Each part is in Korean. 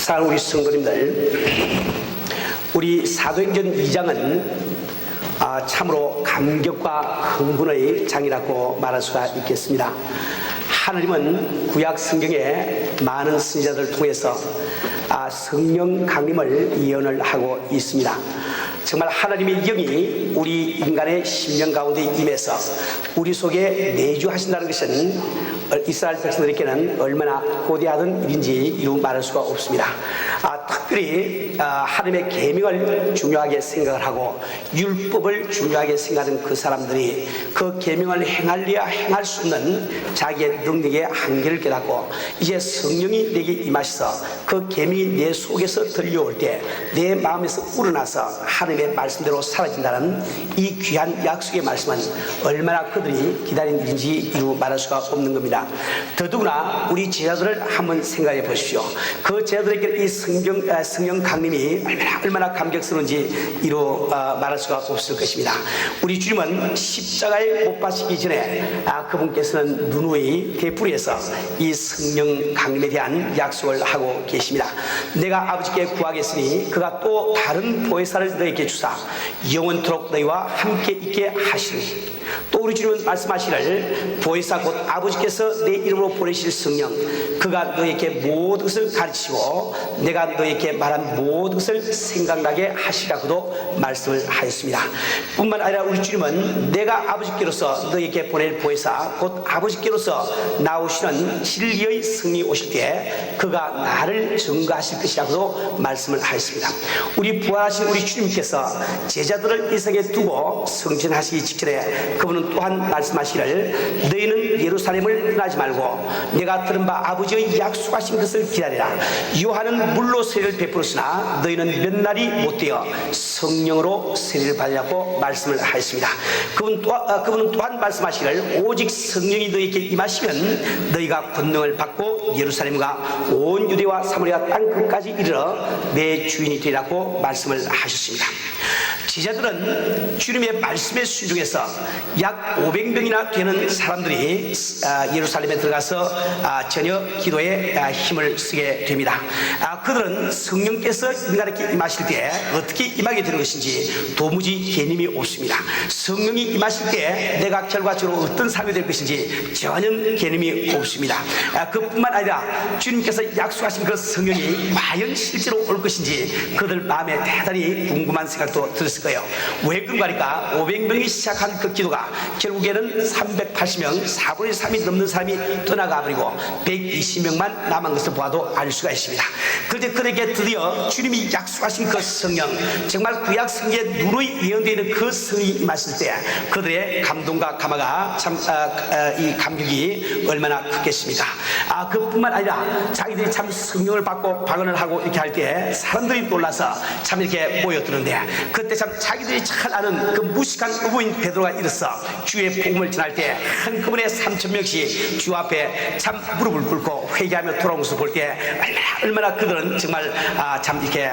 사랑하는 우리 성도님들, 우리 사도행전 2장은 참으로 감격과 흥분의 장이라고 말할 수가 있겠습니다. 하나님은 구약 성경에 많은 선지자들을 통해서 성령 강림을 예언을 하고 있습니다. 정말 하나님의 영이 우리 인간의 심령 가운데 임해서 우리 속에 내주하신다는 것은 이스라엘 백성들에게는 얼마나 고대하던 일인지 이루 말할 수가 없습니다. 특별히 하나님의 계명을 중요하게 생각을 하고 율법을 중요하게 생각하는 그 사람들이 그 계명을 행하려야 행할 수 없는 자기의 능력의 한계를 깨닫고 이제 성령이 내게 임하셔서 그 계명이 내 속에서 들려올 때 내 마음에서 우러나서 하나님의 말씀대로 사라진다는 이 귀한 약속의 말씀은 얼마나 그들이 기다린 일인지 이루 말할 수가 없는 겁니다. 더더구나 우리 제자들을 한번 생각해 보십시오. 그 제자들에게 이 성령 강림이 얼마나 감격스러운지 이루 말할 수가 없을 것입니다. 우리 주님은 십자가에 못 박히기 전에 그분께서는 누누이 되풀이해서 이 성령 강림에 대한 약속을 하고 계십니다. 내가 아버지께 구하겠으니 그가 또 다른 보혜사를 너에게 주사 영원토록 너희와 함께 있게 하시니, 또 우리 주님은 말씀하시기를 보혜사 곧 아버지께서 내 이름으로 보내실 성령 그가 너에게 모든 것을 가르치고 내가 너에게 말한 모든 것을 생각나게 하시라고도 말씀을 하였습니다. 뿐만 아니라 우리 주님은 내가 아버지께로서 너에게 보낼 보혜사 곧 아버지께로서 나오시는 진리의 성령이 오실 때 그가 나를 증거하실 것이라고도 말씀을 하였습니다. 우리 부활하신 우리 주님께서 제자들을 이 세상에 두고 승천하시기 직전에 그분은 또한 말씀하시기를 너희는 예루살렘을 떠나지 말고 내가 들은 바 아버지의 약속하신 것을 기다리라. 요한은 물로 세례를 베풀었으나 너희는 몇 날이 못되어 성령으로 세례를 받으라고 말씀을 하였습니다. 그분은 또한 말씀하시기를 오직 성령이 너희에게 임하시면 너희가 권능을 받고 예루살렘과 온 유대와 사마리아 땅 끝까지 이르러 내 주인이 되리라고 말씀을 하셨습니다. 제자들은 주님의 말씀에 순종해서 약 500명이나 되는 사람들이 예루살렘에 들어가서 저녁 기도에 힘을 쓰게 됩니다. 그들은 성령께서 인간에게 임하실 때 어떻게 임하게 되는 것인지 도무지 개념이 없습니다. 성령이 임하실 때 내가 결과적으로 어떤 삶이 될 것인지 전혀 개념이 없습니다. 그뿐만 아니라 주님께서 약속하신 그 성령이 과연 실제로 올 것인지 그들 마음에 대단히 궁금한 생각도 들었을 거예요. 왜 그런가? 500명이 시작한 그 기도가 결국에는 380명 4분의 3이 넘는 사람이 떠나가 버리고 120명만 남은 것을 보아도 알 수가 있습니다. 그런데 그들에게 드디어 주님이 약속하신 그 성령, 정말 구약 성경에 누누이 예언되는 그 성령이 임하실 때 그들의 감동과 감화가 참 이 감격이 얼마나 크겠습니까? 그뿐만 아니라 자기들이 참 성령을 받고 방언을 하고 이렇게 할 때 사람들이 놀라서 참 이렇게 모여드는데 그때 참 자기들이 잘 아는 그 무식한 어부인 베드로가 일어서 주의 복음을 전할 때 한꺼번에 3,000명씩 주 앞에 참 무릎을 꿇고 회개하며 돌아온 것을 볼 때 얼마나 그들은 정말 참 이렇게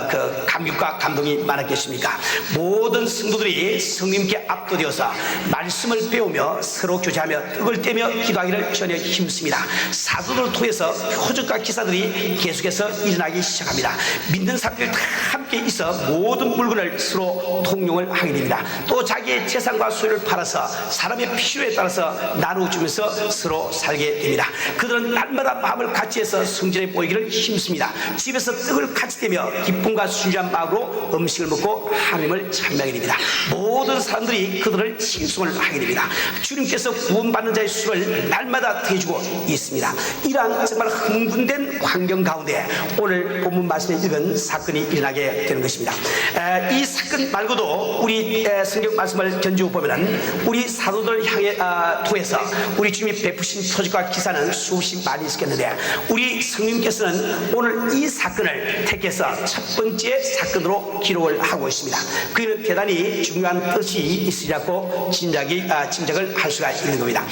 그 감격과 감동이 많았겠습니까? 모든 성도들이 성령님께 압도되어서 말씀을 배우며 서로 교제하며 떡을 떼며 기도하기를 전혀 힘씁니다. 사도들을 통해서 표적과 기사들이 계속해서 일어나기 시작합니다. 믿는 사람들이 다 함께 있어 모든 물건을 서로 통용을 하게 됩니다. 또 자기의 재산과 소유를 팔아서 사람의 필요에 따라서 나누어주면서 서로 살게 됩니다. 그들은 날마다 마음을 같이 해서 성전에 모이기를 힘씁니다. 집에서 떡을 같이 떼며 기쁨과 순수한 마음으로 음식을 먹고 하나님을 찬양하게 됩니다. 모든 사람들이 그들을 칭송을 하게 됩니다. 주님께서 구원받는 자의 수를 날마다 더해주고 있습니다. 이러한 정말 흥분된 환경 가운데 오늘 본문 말씀에 읽은 사건이 일어나게 되는 것입니다. 이 사건 말고도 우리 성경 말씀을 견주어 보면은 우리 사도들 향해 통해서 우리 주님이 베푸신 표적과 기사는 수없이 많이 있었겠는데 우리 성령께서는 오늘 이 사건을 택해서 첫 번째 사건으로 기록을 하고 있습니다. 그는 대단히 중요한 뜻이 있으리라고 짐작을 할 수가 있는 겁니다.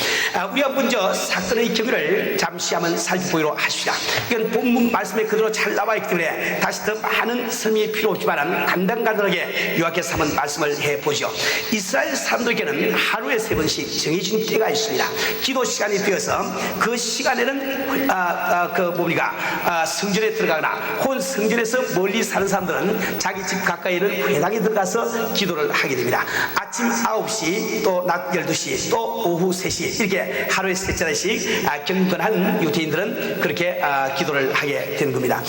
우리가 먼저 사건의 경위를 잠시 한번 살펴보기로 하십시다. 이건 본문 말씀에 그대로 잘 나와 있기 때문에 다시 더 많은 설명이 필요 없지만 간단하게 요약해서 한번 말씀을 해보죠. 이스라엘 사람들에게는 하루에 3번씩 정해진 때가 있습니다. 기도 시간이 되어서 그 시간에는 성전에 들어가거나 혹은 성전에서 멀리 사는 사람들은 자기 집 가까이 있는 회당에 들어가서 기도를 하게 됩니다. 아침 9시 또 낮 12시 또 오후 3시 이렇게 하루에 3차례씩 경건한 유대인들은 그렇게 기도를 하게 되는 겁니다.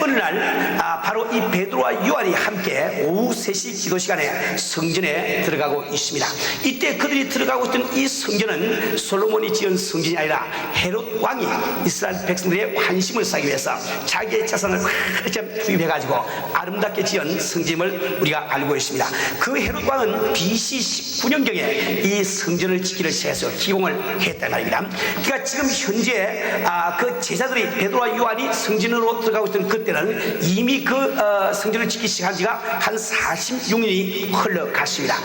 어느 날 바로 이 베드로와 요한이 함께 오후 3시 기도 시간에 성전에 들어가고 있습니다. 이때 그들이 들어가고 있던 이 성전은 솔로몬이 지은 성전이 아니라 헤롯 왕이 이스라엘 백성들의 관심을 사기 위해서 자기의 자산을 크게 투입해가지고 아름답게 지은 성전임을 우리가 알고 있습니다. 그 헤롯 왕은 BC 19년경에 이 성전을 짓기를 시작해서 기공을 했단 말입니다. 그러니까 지금 현재 그 제자들이 베드로와 요한이 성전으로 들어가고 있던 그때는 이미 그 성전을 짓기 시작한 지가 한 46년이 흘러갔습니다.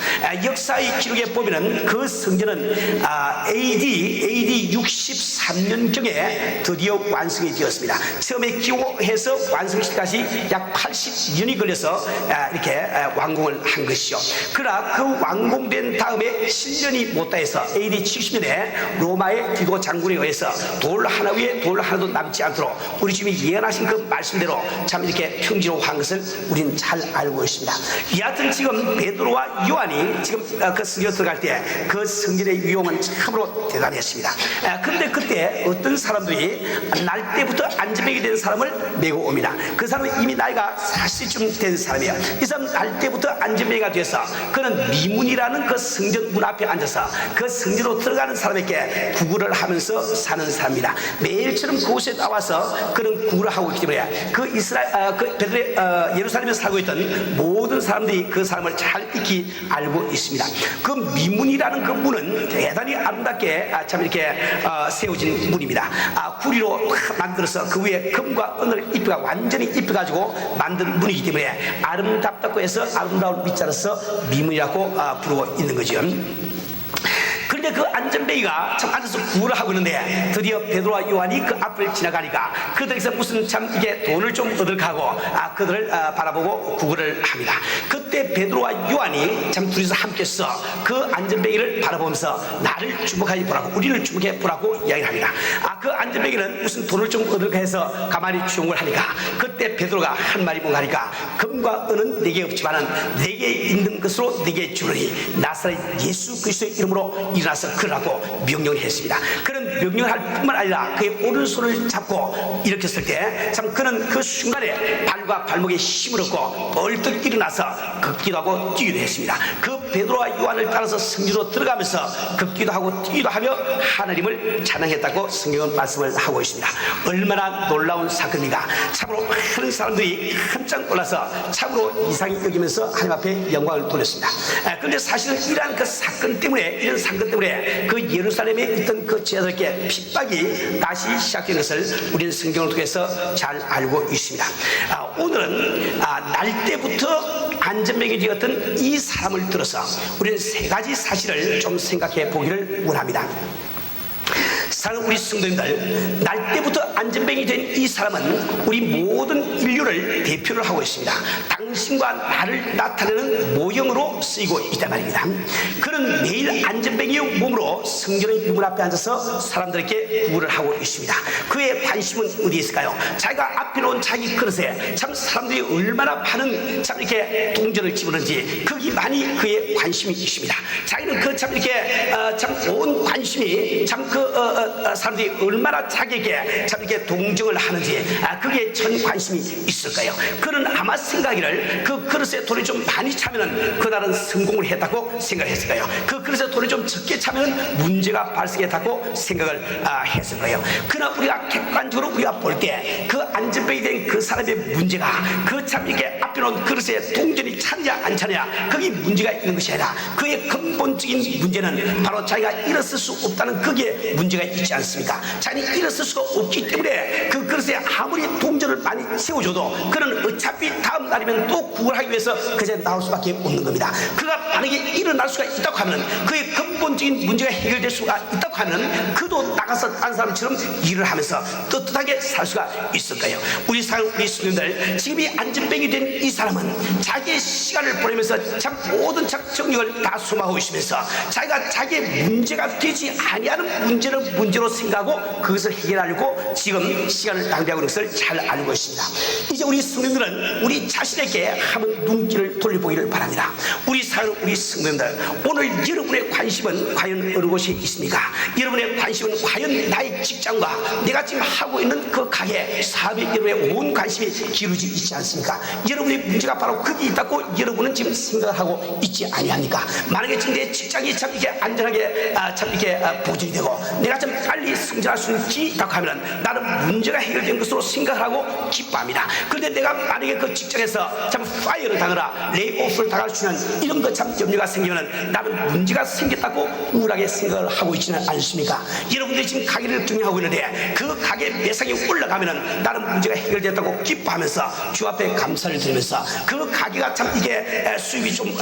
역사의 기록에 보면은 그 성전은 AD 63년경에 드디어 완성이 되었습니다. 처음에 기호해서 완성시키기까지 약 80년이 걸려서 이렇게 완공을 한 것이죠. 그러나 그 완공된 다음에 7년이 못다 해서 AD 70년에 로마의 디도 장군에 의해서 돌 하나 위에 돌 하나도 남지 않도록 우리 주님이 예언하신 그 말씀대로 참 이렇게 평지로 한 것을 우리는 잘 알고 있습니다. 여하튼 지금 베드로와 요한이 지금 그 성전에 들어갈 때 그 성전의 위용은 참으로 대단했습니다. 그런데 그때 어떤 사람들이 날 때부터 안전병이 된 사람을 메고 옵니다. 그 사람은 이미 나이가 40쯤 된 사람이에요. 이 사람 날 때부터 안전병이가 돼서 그는 미문이라는 그 성전 문 앞에 앉아서 그 성전으로 들어가는 사람에게 구걸을 하면서 사는 사람입니다. 매일처럼 그곳에 나와서 그는 구걸을 하고 있기 때문에 그 예루살렘에 살고 있던 모든 사람들이 그 사람을 잘 익히 알고 있습니다. 그 미문이라는 그 문은 대단히 아름답게 참 이렇게 세워진 문입니다. 구리로 만들어서 그 위에 금과 은을 완전히 입혀가지고 만든 문이기 때문에 아름답다고 해서 아름다운 밑자로서 미문이라고 부르고 있는 거죠. 그런데 그 안전뱅이가 참 앉아서 구걸을 하고 있는데 드디어 베드로와 요한이 그 앞을 지나가니까 그들에게서 무슨 참 이게 돈을 좀 얻을까 하고 그들을 바라보고 구걸을 합니다. 그때 베드로와 요한이 참 둘이서 함께 서 그 안전뱅이를 바라보면서 나를 주목하지 보라고 우리를 주목해 보라고 이야기를 합니다. 그 안전뱅이는 무슨 돈을 좀 얻을까 해서 가만히 주목을 하니까 그때 베드로가 한 말이 뭔가 하니까 금과 은은 내게 없지만은 내게 있는 것으로 내게 주느니 나사렛 예수 그리스도의 이름으로 일어나서 그러라고 명령을 했습니다. 그런 명령을 할 뿐만 아니라 그의 오른손을 잡고 일으켰을 때 참 그는 그 순간에 발과 발목에 힘을 얻고 벌떡 일어나서 걷기도 하고 뛰기도 했습니다. 그 베드로와 요한을 따라서 성전으로 들어가면서 걷기도 하고 뛰기도 하며 하나님을 찬양했다고 성경은 말씀을 하고 있습니다. 얼마나 놀라운 사건인가. 참으로 많은 사람들이 깜짝 놀라서 참으로 이상히 여기면서 하나님 앞에 영광을 돌렸습니다. 그런데 사실은 이러한 그 사건 때문에 이런 사건 때문에 그 예루살렘에 있던 그 제자들에게 핍박이 다시 시작된 것을 우리는 성경을 통해서 잘 알고 있습니다. 오늘은 날 때부터 안전병이 되었던 이 사람을 들어서 우리는 3가지 사실을 좀 생각해 보기를 원합니다. 사랑하는 우리 성도님들, 날 때부터 안전병이 된 이 사람은 우리 모든 인류를 대표를 하고 있습니다. 당신과 나를 나타내는 모형으로 쓰이고 있단 말입니다. 그는 매일 안전병의 몸으로 성전의 유문 앞에 앉아서 사람들에게 구걸을 하고 있습니다. 그의 관심은 어디에 있을까요? 자기가 앞에 놓은 자기 그릇에 참 사람들이 얼마나 많은 참 이렇게 동전을 집어넣는지 거기만이 그의 관심이 있습니다. 자기는 그 참 이렇게 참 온 관심이 참 사람들이 얼마나 자기에게 참 이렇게 동정을 하는지 그게 전 관심이 있을 거예요. 그는 아마 생각이를 그 그릇에 돈이 좀 많이 차면은 그날은 성공을 했다고 생각을 했을 거예요. 그 그릇에 돈이 좀 적게 차면은 문제가 발생했다고 생각을 했을 거예요. 그러나 우리가 객관적으로 우리가 볼 때 그 안전병이 된 그 사람의 문제가 그 참 이렇게 앞에 놓은 그릇에 동전이 차냐 안 차냐 거기 문제가 있는 것이 아니라 그의 근본적인 문제는 바로 자기가 일어설 수 없다는 그게 문제가 있지 않습니까? 자기는 일어설 수가 없기 때문에 그 그릇에 아무리 동전을 많이 채워줘도 그는 어차피 다음 날이면 또 구걸하기 위해서 그 자리에 나올 수밖에 없는 겁니다. 그가 만약에 일어날 수가 있다고 하면 그의 근본적인 문제가 해결될 수가 있다고 하면 그도 나가서 딴 사람처럼 일을 하면서 떳떳하게 살 수가 있을 거예요. 우리 성도님들, 지금 이 안전병이 된 이 사람은 자기의 시간을 보내면서 참 모든 참 정력을 다 소모하고 있으면서 자기가 자기의 문제가 되지 아니하는 문제를 문제로 생각하고 그것을 해결하려고 지금 시간을 낭비하고 있는 것을 잘 알고 있습니다. 이제 우리 성도들은 우리 자신에게 한번 눈길을 돌려보기를 바랍니다. 우리 사는 우리 성도들, 오늘 여러분의 관심은 과연 어느 곳에 있습니까? 여러분의 관심은 과연 나의 직장과 내가 지금 하고 있는 그 가게 사업에 여러분의 온 관심이 기울어져 있지 않습니까? 여러분의 문제가 바로 거기 있다고 여러분은 지금 생각을 하고 있지 아니합니까? 만약에 지금 내 직장이 참 이게 안전하게 참 이렇게 보존이 되고 내가 좀 빨리 성장할 수 있는 길이 있다고 하면 나는 문제가 해결된 것으로 생각을 하고 기뻐합니다. 그런데 내가 만약에 그 직장에서 참 파이어를 당하거나 레이오프를 당할 수 있는 이런 것 참 염려가 생기면 나는 문제가 생겼다고 우울하게 생각을 하고 있지는 않습니까? 여러분들이 지금 가게를 경영하고 있는데 그 가게 매상이 올라가면 나는 문제가 해결됐다고 기뻐하면서 주 앞에 감사를 드리면서 그 가게가 참 이게 수입이 좀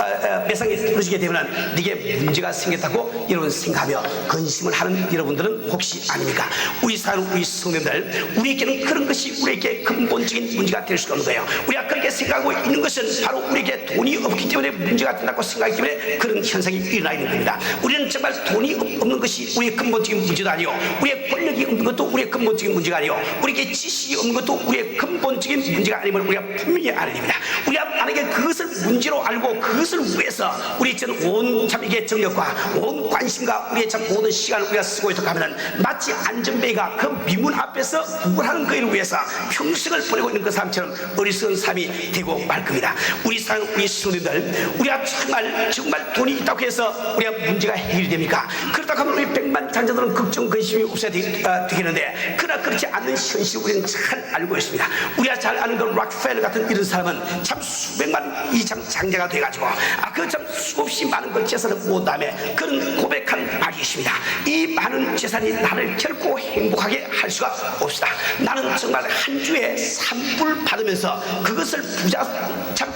매상이 떨어지게 되면 이게 문제가 생겼다고 여러분 생각하며 근심을 하는 여러분들은 혹시 아닙니까? 우리 사는 우리 성도들, 우리에게는 그런 것이 우리에게 근본적인 문제가 될 수가 없는 거예요. 우리가 그렇게 생각하고 있는 것은 바로 우리에게 돈이 없기 때문에 문제가 된다고 생각하기 때문에 그런 현상이 일어나 있는 겁니다. 우리는 정말 돈이 없는 것이 우리의 근본적인 문제도 아니요, 우리의 권력이 없는 것도 우리의 근본적인 문제가 아니요, 우리에게 지식이 없는 것도 우리의 근본적인 문제가 아니면 우리가 분명히 알아야 됩니다. 우리가 만약에 그것을 문제로 알고 그것을 위해서 우리 온 참 이게 정력과 온 관심과 우리의 참 모든 시간을 우리가 쓰고 있다고 하면 마치 안전벨이가 그 미문 앞에서 구걸하는 거를 위해서 평생을 보내고 있는 그 사람처럼 어리석은 삶이 되고 말 겁니다. 우리 사는 우리 성도들, 우리가 정말 돈이 있다고 해서 우리가 문제가 해결이 됩니까? 그렇다고 하면 우리 백만장자들은 걱정 근심이 없어야 되겠는데, 그러나 그렇지 않는 현실을 우리는 잘 알고 있습니다. 우리가 잘 아는 그 락펠러 같은 이런 사람은 참 수백만 이 참 장자가 돼가지고 그 참 수없이 많은 그 재산을 모은 다음에 그런 고백한 말이 있습니다. 이 많은 재산이 나를 결코 행복하게 할 수가 없다. 나는 정말 한 주에 3불 받으면서 그것을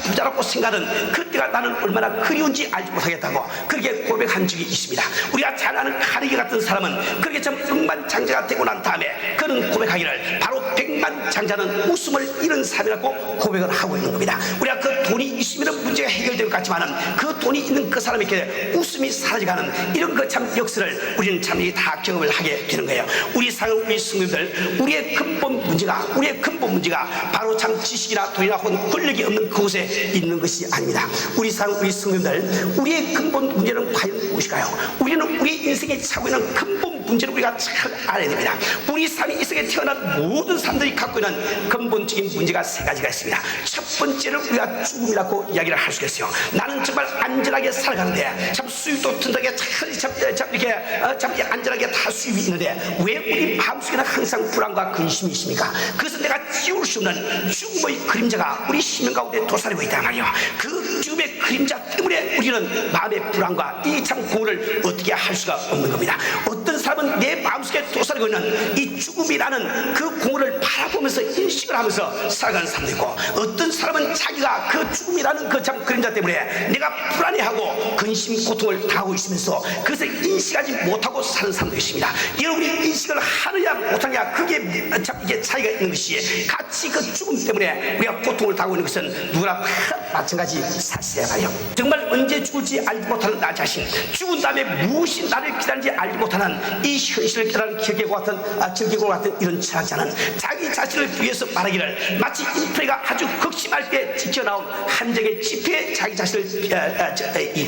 부자라고 생각하는 그때가 나는 얼마나 그리운지 알지 못하겠다고 그렇게 고백한 적이 있습니다. 우리가 잘 아는 카네기 같은 사람은 그렇게 참 억만장자가 되고 난 다음에 그는 고백하기를 바로 백만장자는 웃음을 잃은 삶이라고 고백을 하고 있는 겁니다. 우리가 그 돈이 있으면 문제가 해결될 것 같지만은 그 돈이 있는 그 사람에게 웃음이 사라져가는 이런 그 참 역사를 우리는 참 다 경험을 하게 되는 거예요. 우리 성도들, 우리의 근본 문제가 바로 참 지식이나 돈이나 혹은 권력이 없는 그곳에 있는 것이 아닙니다. 우리 성도들, 우리의 근본 문제는 과연 무엇일까요? 우리는 우리 인생에 차고 있는 근본 문제를 우리가 잘 알아야 됩니다. 우리 삶이 이 세상에 태어난 모든 사람들이 갖고 있는 근본적인 문제가 세 가지가 있습니다. 첫 번째는 우리가 죽음이라고 이야기를 할 수가 있어요. 나는 정말 안전하게 살아가는데 참 수입도 튼튼하게 참 안전하게 다 수입이 있는데 왜 우리 마음속에는 항상 불안과 근심이 있습니까? 그것은 내가 지울 수 없는 죽음의 그림자가 우리 심령 가운데 도사리고 있단 말이에요. 그 죽음의 그림자 때문에 우리는 마음의 불안과 이 참 공허를 어떻게 할 수가 없는 겁니다. 어떤 사람은 내 마음속에 도사리고 있는 이 죽음이라는 그 공허를 바라보면서 인식을 하면서 살아가는 사람도 있고, 어떤 사람은 자기가 그 죽음이라는 그 참 그림자 때문에 내가 불안해하고 근심 고통을 당하고 있으면서 그것을 인식하지 못하고 사는 사람도 있습니다. 여러분이 인식을 하느냐 못하느냐 그게 참 이게 차이가 있는 것이, 같이 그 죽음 때문에 우리가 고통을 당하고 있는 것은 누구나 다 마찬가지 사실이야 말이에요. 정말 언제 죽을지 알지 못하는 나 자신, 죽은 다음에 무엇이 나를 기다리는지 알지 못하는 이 현실을 깨달은 결계고 같은 이런 철학자는 자기 자신을 위해서 말하기를 마치 인프레가 아주 극심할 때 지켜나온 한정의 지폐에 자기 자신을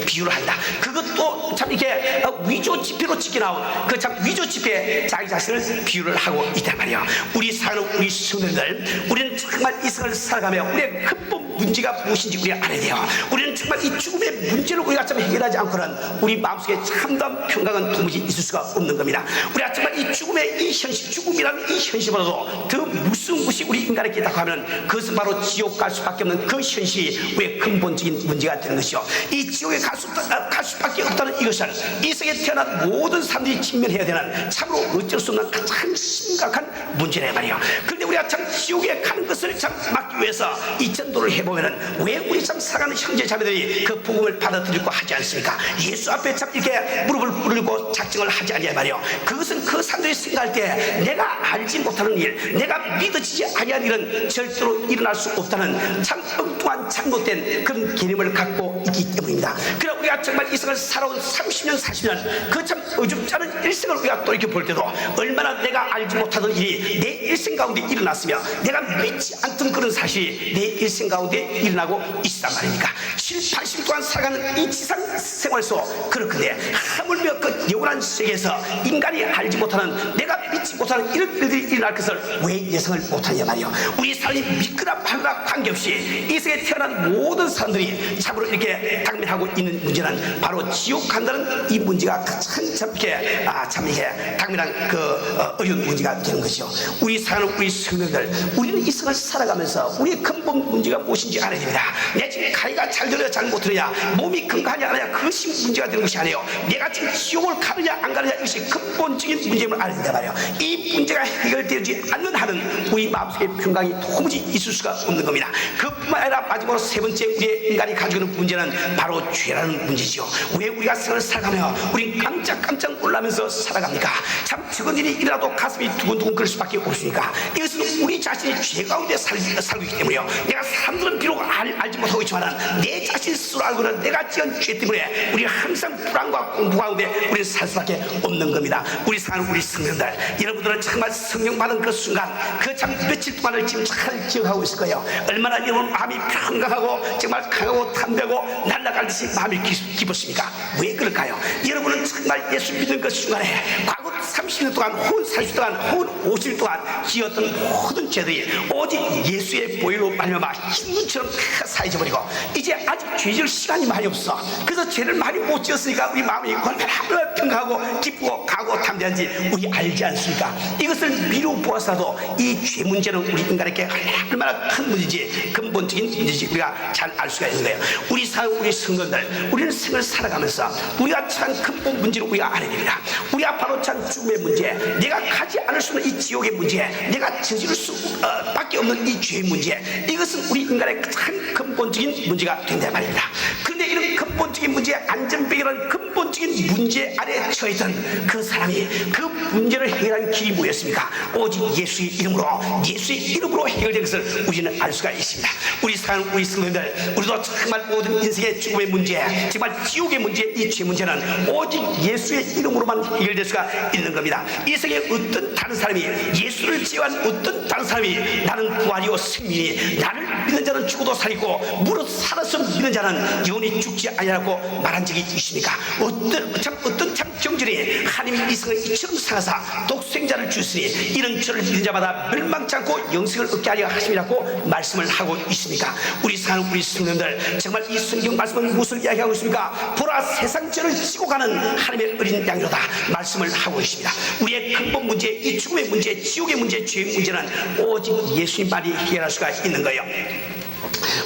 비유를 한다. 그것도 참 이게 위조 지폐로 지켜나온 그 참 위조 지폐에 자기 자신을 비유를 하고 있단 말이에요. 우리 사는 우리 성도들, 우리는 정말 이 세상을 살아가며 우리의 근본 문제가 무엇인지 우리가 알아야 돼요. 우리는 정말 이 죽음의 문제를 우리가 참 해결하지 않고는 우리 마음속에 참담 평강은 도무지 있을 수가 없는 겁니다. 우리가 정말 이 죽음의 이 현실, 죽음이라는 이 현실보다도 더 무서운 것이 우리 인간에게 있다고 하면 그것은 바로 지옥 갈 수밖에 없는 그 현실이 우리의 근본적인 문제가 되는 것이요. 이 지옥에 갈 수밖에 없다는 이것은 이 세상에 태어난 모든 사람들이 직면해야 되는 참으로 어쩔 수 없는 가장 심각한 문제란 말이에요. 그런데 우리가 참 지옥에 가는 것을 참 막기 위해서 이 전도를 해보면은 왜 우리 참 사랑하는 형제 자매들이 그 복음을 받아들이고 하지 않습니까? 예수 앞에 참 이렇게 무릎을 꿇고 작정을 하지 않냐 말이요. 그것은 그 사람들이 생각할 때 내가 알지 못하는 일, 내가 믿어지지 아니한 일은 절대로 일어날 수 없다는 참 엉뚱한 잘못된 그런 개념을 갖고 있기 때문입니다. 그러나 우리가 정말 이 생을 살아온 30년 40년 그 참 어줍지 않은 일생을 우리가 또 이렇게 볼 때도 얼마나 내가 알지 못하던 일이 내 일생 가운데 일어났으며 내가 믿지 않던 그런 사실이 내 일생 가운데 일어나고 있단 말입니까? 70, 80년 동안 살아가는 이 지상 생활 속 그렇건데 하물며 그 영원한 세계에서 인간이 알지 못하는 내가 믿지 못하는 이런 일들이 일어날 것을 왜 예상을 못하냐 말이요. 우리 사람이 믿거나 말거나 관계없이 이 세계에 태어난 모든 사람들이 참으로 이렇게 당면하고 있는 문제는 바로 지옥 간다는 이 문제가 참 이렇게 참 이게 당면한 그 어려운 문제가 되는 것이요. 우리 사는 우리 성도들, 우리는 이 세상을 살아가면서 우리의 근본 문제가 무엇인지 알아야 됩니다. 내 지금 가위가 잘 들어야 잘 못 들어야, 몸이 건강하냐 안 하냐, 그것이 문제가 되는 것이 아니에요. 내가 지금 지옥을 가느냐 안 가느냐, 이것이 근본적인 문제임을 알아야 된다 말이에요. 이 문제가 해결되지 않는 한은 우리 마음속에 평강이 도무지 있을 수가 없는 겁니다. 그뿐만 아니라 마지막으로 세 번째 우리의 인간이 가지고 있는 문제는 바로 죄라는 문제지요. 왜 우리가 세상을 살아가며 우린 깜짝깜짝 놀라면서 살아갑니까? 참 적은 일이 일어나도 가슴이 두근두근 그럴 수밖에 없으니까 이것은 우리 자신이 죄 가운데 살고 있기 때문에요. 내가 사람들은 비록 알지 못하고 있지만 내 자신 스스로 알고는 내가 지은 죄 때문에 우리 항상 불안과 공부 가운데 우리는 살 수밖에 없는 겁니다. 우리 사는 우리 성령들, 여러분들은 정말 성령 받은 그 순간 그 참 며칠 동안을 지금 잘 기억하고 있을 거예요. 얼마나 여러분 마음이 평강하고 정말 강하고 담대고 날아가듯이 마음이 기뻤습니까? 왜 그럴까요? 여러분은 정말 예수 믿는 그 순간에 과거 30년 동안 혹은 40년 동안 혹은 50년 동안 지었던 모든 죄들이 오직 예수의 보혈로 말미암아 흰눈처럼 다 사해져버리고 이제 아직 죄질 시간이 많이 없어. 그래서 죄를 많이 못 지었으니까 우리 마음이 얼마나 평강하고 기쁘고 강하고 담대한지 우리 알지 않습니까? 이것을 미루어 보아서도 이 죄 문제는 우리 인간에게 얼마나 큰 문제인지, 근본적인 문제인지 우리가 잘 알 수가 있는 거예요. 우리 성도들, 우리는 생을 살아가면서 우리가 참 근본 문제를 우리가 알아야 됩니다. 우리가 바로 참 죽음의 문제, 내가 가지 않을 수 없는 이 지옥의 문제, 내가 저지를 수밖에 없는 이 죄의 문제, 이것은 우리 인간의 참 근본적인 문제가 된다 말입니다. 그런데 이런 근본적인 문제, 안전병이라는 근본적인 문제 아래 처했던 그 사람이 그 문제를 해결하는 길이 뭐였습니까? 오직 예수의 이름으로 해결된 것을 우리는 알 수가 있습니다. 우리 사는 우리 성도들, 우리도 정말 모든 인생의 죽음의 문제, 정말 지옥의 문제, 이 죄 문제는 오직 예수의 이름으로만 해결될 수가 있는 겁니다. 이 세계에 어떤 다른 사람이, 예수를 제외한 어떤 다른 사람이 나는 부활이요 생명이, 나를 믿는 자는 죽어도 살고 무릇 살아서 믿는 자는 영원히 죽지 아니하고 말한 적이 있습니까? 어떤 참 정절이 하나님이 이 성을 이처럼 사하사 독생자를 주시니 이런 저를 믿는 자마다 멸망치 않고 영생을 얻게 하려 하심이라고 말씀을 하고 있습니까? 우리 사는 우리 성도들, 정말 이 성경 말씀은 무엇을 이야기하고 있습니까? 보라, 세상 죄를 지고 가는 하나님의 어린 양이로다 말씀을 하고 있습니다. 우리의 근본 문제, 이 죽음의 문제, 지옥의 문제, 죄의 문제는 오직 예수님만이 해결할 수가 있는 거예요.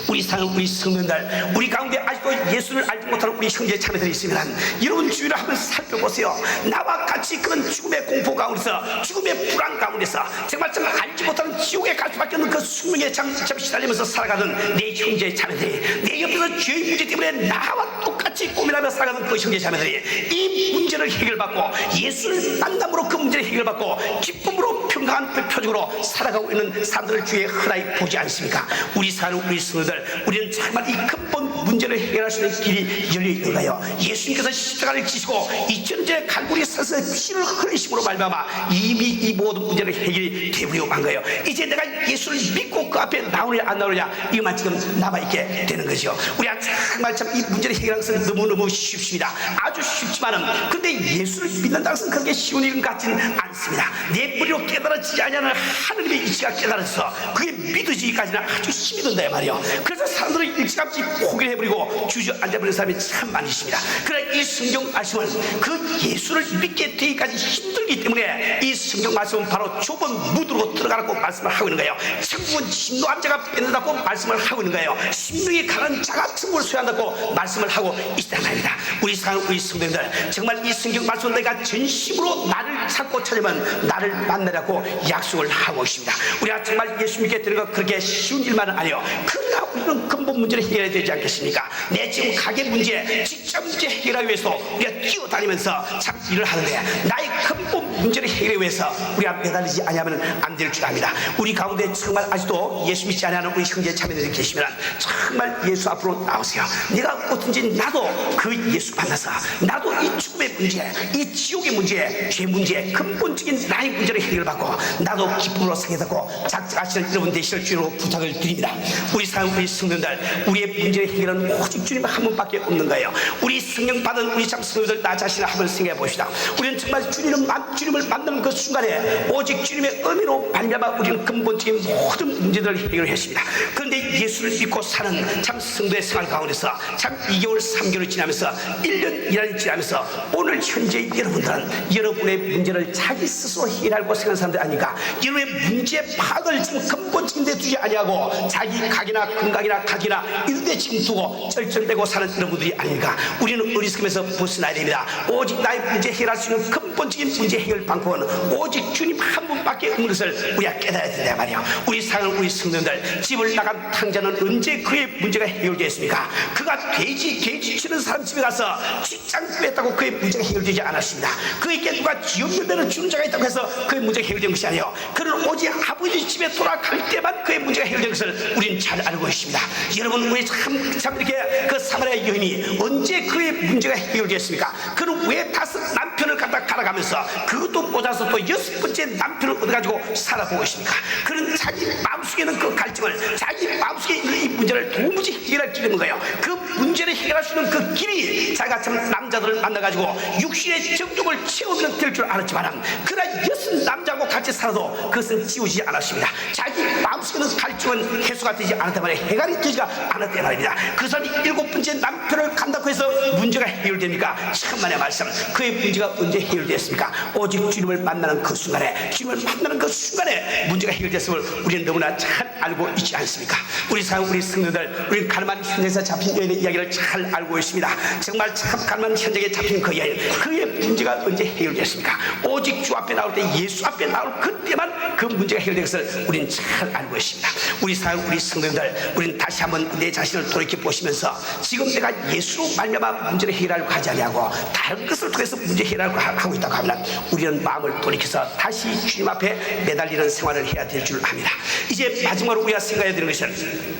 우리 사는 우리 성도들, 우리 가운데 아직도 예수를 알지 못하는 우리 형제 자매들이 있으면 여러분 주위를 한번 살펴보세요. 나와 같이 그런 죽음의 공포 가운데서, 죽음의 불안 가운데서 정말 알지 못하는 지옥에 갈 수밖에 없는 그 숙명에 참 시달리면서 살아가는 내 형제 자매들이, 내 옆에서 죄의 문제 때문에 나와 똑같이 고민하며 살아가는 그 형제 자매들이 이 문제를 해결받고 예수를 만남으로 그 문제를 해결받고 기쁨으로 평강한 표적으로 살아가고 있는 사람들을 주위에 흔하게 보지 않습니까? 우리 사는 우리 성도들, 우리는 정말 이 근본 문제를 해결할 수 있는 길이 열려 있는 거예요. 예수님께서 십자가를 지시고 2000년 전에 갈보리 산에서 피를 흘리심으로 말미암아 이미 이 모든 문제를 해결이 되버리고 만 거예요. 이제 내가 예수를 믿고 그 앞에 나오느냐 안 나오느냐, 이것만 지금 남아있게 되는 거죠. 우리가 정말 참 이 문제를 해결하는 것은 너무너무 쉽습니다. 아주 쉽지만은, 근데 예수를 믿는다는 것은 그렇게 쉬운 일 같지는 않습니다. 내 머리로 깨달아지지 않냐는 하느님의 이치가 깨달아서 그게 믿어지기까지는 아주 힘이 든다 말이에요. 그래서 사람들은 일찌감치 포기를 해버리고 주저앉아버리는 사람이 참 많이 있습니다. 그러나 이 성경 말씀은 그 예수를 믿게 되기까지 힘들기 때문에 이 성경 말씀은 바로 좁은 무드로 들어가라고 말씀을 하고 있는 거예요. 천국은 진노한 자가 뺏는다고 말씀을 하고 있는 거예요. 심령이 강한 자가 천국을 소유한다고 말씀을 하고 있단 말입니다. 우리 사는 우리 성도님들, 정말 이 성경 말씀은 내가 전심으로 나를 찾고 찾으면 나를 만나라고 약속을 하고 있습니다. 우리가 정말 예수 믿게 되는 것 그렇게 쉬운 일만은 아니에요. 그러나 우리는 근본 문제를 해결해야 되지 않겠습니까? 내 지금 가게 문제, 직장 문제 해결하기 위해서 우리가 뛰어다니면서 참 일을 하는데 나의 근본 문제를 해결하기 위해서 우리가 매달리지 않으면 안 될 줄 압니다. 우리 가운데 정말 아직도 예수 믿지 않는 우리 형제 자매들이 계시면 정말 예수 앞으로 나오세요. 내가 어떤지 나도 그 예수 만나서 나도 이 죽음의 문제, 이 지옥의 문제, 죄 문제, 근본적인 나의 문제를 해결받고 나도 기쁨으로 상해받고 작작하시는 여러분 되시길 주로 부탁을 드립니다. 우리 성도들, 우리의 문제의 해결은 오직 주님 한 분밖에 없는 거예요. 우리 성령 받은 우리 참 성도들 나 자신을 한번 생각해 봅시다. 우리는 정말 주님을 만나는 그 순간에 오직 주님의 의미로 말미암아 우리는 근본적인 모든 문제들을 해결했습니다. 그런데 예수를 믿고 사는 참 성도의 생활 가운데서 참 2개월 3개월이 지나면서 1년 1년이 지나면서 오늘 현재 여러분들은 여러분의 문제를 자기 스스로 해결하고 생각하는 사람들 아닌가? 여러분의 문제 파악을 지금 근본적인 데 두지 아니하고 자기 각이나 건강이나 각이나 이런 데 지금 두고 쩔쩔대고 사는 여러분들이 아닌가? 우리는 어리석음에서 벗어나야 됩니다. 오직 나의 문제 해결할 수 있는 근본적인 문제 해결 방법은 오직 주님 한 분밖에 없는 것을 우리가 깨달아야 된다 말이야. 우리 사랑하는 우리 성도들, 집을 나간 탕자는 언제 그의 문제가 해결되었습니까? 그가 돼지 치는 사람 집에 가서 직장 구했다고 그의 문제가 해결되지 않았습니다. 그에게 누가 지업 열매를 주는 자가 있다고 해서 그의 문제가 해결된 것이 아니에요. 그는 오직 아버지 집에 돌아갈 때만 그의 문제가 해결된 것을 우리는 잘 알고 있습니다. 여러분, 우리 참 이렇게 그 사마리아 여인이 언제 그의 문제가 해결됐습니까? 그는 왜 5 남편을 갖다 갈아가면서 그것도 모자라서 또 6번째 남편을 얻어가지고 살아보고 있습니까? 그는 자기 마음속에 있는 그 갈증을, 자기 마음속에 있는 이 문제를 도무지 해결할 길이 없는 거예요. 그 문제를 해결할 수 있는 그 길이 자기가 참 남자들을 만나가지고 육신의 정욕을 채우면 될 줄 알았지만 그러나 6 남자하고 같이 살아도 그것은 지우지 않았습니다. 자기 마음속에 있는 갈증은 해소가 되지 않았단 말이에요. 해결이 되지 않았단 말입니다. 그 사람이 7번째 남편을 간다고 해서 문제가 해결됩니까? 천만의 말씀, 그의 문제가 언제 해결됐습니까? 오직 주님을 만나는 그 순간에, 주님을 만나는 그 순간에 문제가 해결됐음을 우리는 너무나 잘 알고 있지 않습니까? 우리 성도들, 우리는 가늠한 현장에서 잡힌 여인의 이야기를 잘 알고 있습니다. 정말 참 가늠한 현장에 잡힌 그 여인, 그의 문제가 언제 해결됐습니까? 오직 주 앞에 나올 때, 예수 앞에 나올 그때만 그 문제가 해결된 것을 우리는 잘 알고 있습니다. 우리 성도들, 우리는 다시 한번 내 자신을 돌이켜 보시면서 지금 내가 예수로 말미암아 문제를 해결하려고 하지 아니하고 다른 것을 통해서 문제 해결하려고 하고 있다고 하면 우리는 마음을 돌이켜서 다시 주님 앞에 매달리는 생활을 해야 될 줄 압니다. 이제 마지막으로 우리가 생각해야 되는 것은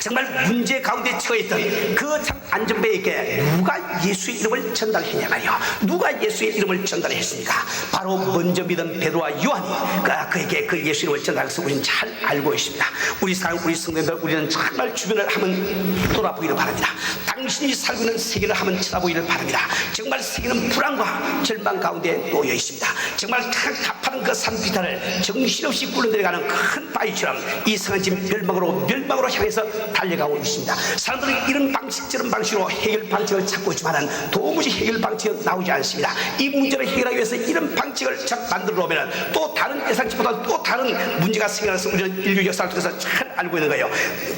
정말 문제 가운데 처해있던 그 참 안전배에게 누가 예수의 이름을 전달했냐 말이요. 누가 예수의 이름을 전달했습니까? 바로 먼저 믿은 베드로와 요한이 그에게 그 예수 이름을 전달해서 우리는 잘 알고 있습니다. 우리 성도들, 우리는 정말 주변을 한번 돌아보기를 바랍니다. 당신이 살고 있는 세계를 한번 쳐다보기를 바랍니다. 정말 세계는 불안과 절망 가운데 놓여 있습니다. 정말 가파른 그 산비탈을 정신없이 굴러내려가는 큰 바위처럼 이 성은 지금 멸망으로 향해서 달려가고 있습니다. 사람들은 이런 방식 저런 방식으로 해결 방식을 찾고 있지만 도무지 해결 방식은 나오지 않습니다. 이 문제를 해결하기 위해서 이런 방식을 만들어 놓으면 또 다른 예상치보다 또 다른 문제가 생겨나서 우리는 인류 역사를 통해서 잘 알고 있는 거예요.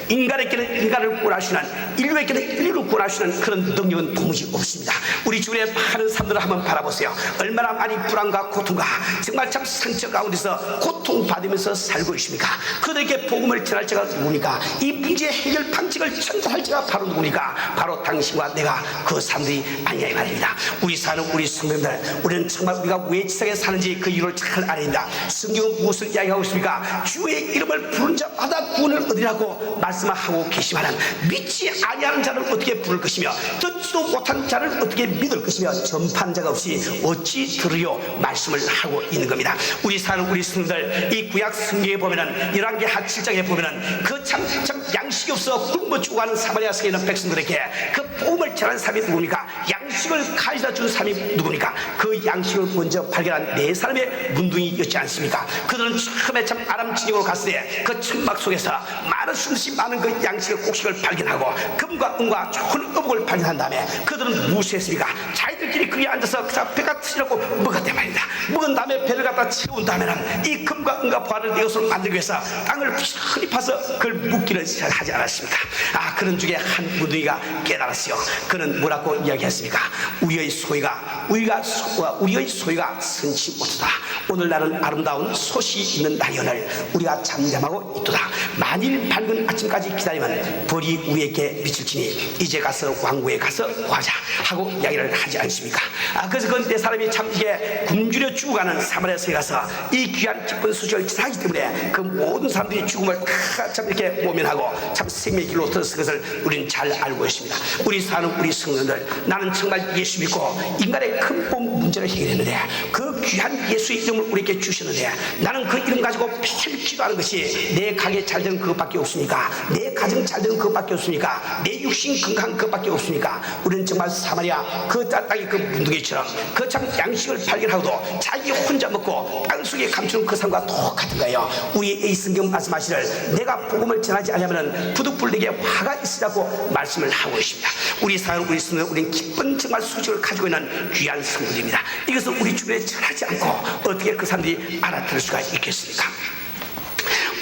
인간에게는 인간을 구원할 수 있는, 인류에게는 인류를 구원할 수 있는 그런 능력은 도무지 없습니다. 우리 주변에 많은 사람들을 한번 바라보세요. 얼마나 많이 불안과 고통과 정말 참 상처 가운데서 고통받으면서 살고 있습니까? 그들에게 복음을 전할 자가 누구니까? 이 문제 해결 방식을 전달할 자가 바로 누구니까? 바로 당신과 내가 그 사람들이 아니야 이 말입니다. 우리 성도들, 우리는 정말 우리가 왜 지상에 사는지 그 이유를 잘 알아야 합니다. 성경은 무엇을 이야기하고 있습니까? 주의 이름을 부른 자마다 구원을 얻으라고 말씀하고 계시지만 믿지 아니하는 자를 어떻게 부를 것이며 듣지도 못한 자를 어떻게 믿을 것이며 전파한 자가 없이 어찌 들으려 말씀을 하고 있는 겁니다. 우리 성도들, 이 구약 성경에 보면은 열왕기하 7장에 보면은 그 참 양식이 없어 굶어 죽어가는 사마리아 성에 있는 백성들에게 그 복음을 전하는 사람이 누굽니까? 양식을 가져다 준 사람이 누굽니까? 그 양식을 먼저 발견한 4사람의 문둥이였지 않습니까? 그들은 처음에 참 아람 진영으로 갔을 때 그 천막 속에서 많은 수없이 많은 그 양식의 곡식을 발견하고 금과 은과 좋은 어복을 발견한 다음에 그들은 무엇했습니까? 자기들끼리 거기에 앉아서 배가 터지려고 먹었단 말입니다. 먹은 다음에 배를 갖다 채운 다음에는 이 금과 은과 보화를 이것으로 만들기 위해서 땅을 부지런히 파서 그걸 묻기를 하지 않았습니까? 그런 중에 한 무둥이가 깨달았어요. 그는 뭐라고 이야기했습니까? 우리의 소유가 선치 못하다. 오늘 나는 아름다운 솥이 있는 날이 오늘 우리가 잠잠하고 있도다. 만일 밝은 아침까지 기다리면 벌이 우리에게 미칠지니 이제 가서 왕궁에 가서 구하자 하고 이야기를 하지 않습니까? 그래서 그 네 사람이 참 이게 굶주려 죽어가는 사마리아성에 가서 이 귀한 기쁜 소식을 전하기 때문에 그 모든 사람들이 죽음을 다 참 이렇게 모면하고 참 생명의 길로 들어선 것을 우리는 잘 알고 있습니다. 우리 사는 우리 성도들, 나는 정말 예수 믿고 인간의 근본 문제를 해결했는데 그 귀한 예수의 이름을 우리에게 주셨는데 나는 그 이름 가지고 매일 기도하는 것이 내 가게 잘 되는 그것밖에 없습니까? 내 가정 잘 되는 그것밖에 없습니까? 내 육신 건강한 그것밖에 없습니까? 우리는 정말 사마리아 그 땅의 그 문둥이처럼 그 참 양식을 발견하고도 자기 혼자 먹고 땅속에 감추는 그 삶과 똑같은 거예요. 우리의 이 성경 말씀하시를 내가 복음을 전하지 않으면 부득불에게 화가 있으라고 말씀을 하고 있습니다. 우리 사는 우리 성도, 우리는 기쁜 정말 소식을 가지고 있는 귀한 성도입니다. 이것을 우리 주변에 전하지 않고 어떻게 그 사람들이 알아들을 수가 있겠습니까?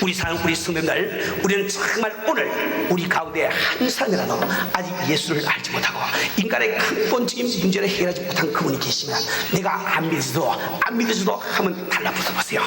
우리 사는 우리 성도들, 우리는 정말 오늘 우리 가운데 한 사람이라도 아직 예수를 알지 못하고 인간의 근본적인 문제를 해결하지 못한 그분이 계시면 내가 안 믿어서도 한번 달라붙어 보세요.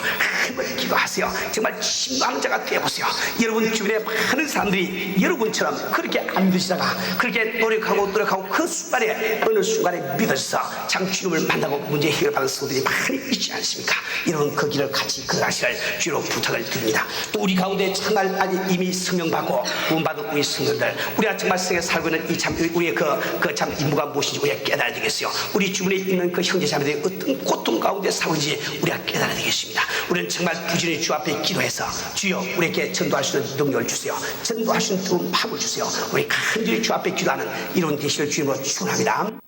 한번 기도하세요. 정말 신망하는 자가 되어보세요. 여러분 주변에 많은 사람들이 여러분처럼 그렇게 안 믿으시다가 그렇게 노력하고 그 순간에 어느 순간에 믿어서 참 주님을 만나고 문제 해결받는 성도들이 많이 있지 않습니까? 여러분 그 길을 같이 걸어가시길 주로 부탁을 드립니다. 또 우리 가운데 정말 아직 이미 성령받고 구원받은 우리 성도들, 우리가 정말 세상에 살고 있는 이 참 우리의 그 참 임무가 무엇인지 우리가 깨달아야 되겠어요. 우리 주변에 있는 그 형제자매들이 어떤 고통 가운데 살고있는지 우리가 깨달아야 되겠습니다. 우리는 정말 부지런히 주 앞에 기도해서 주여 우리에게 전도할 수 있는 능력을 주세요. 전도할 수 있는 뜨거운 마음을 주세요. 우리 간절히 주 앞에 기도하는 이런 되시를 주님으로 축원합니다.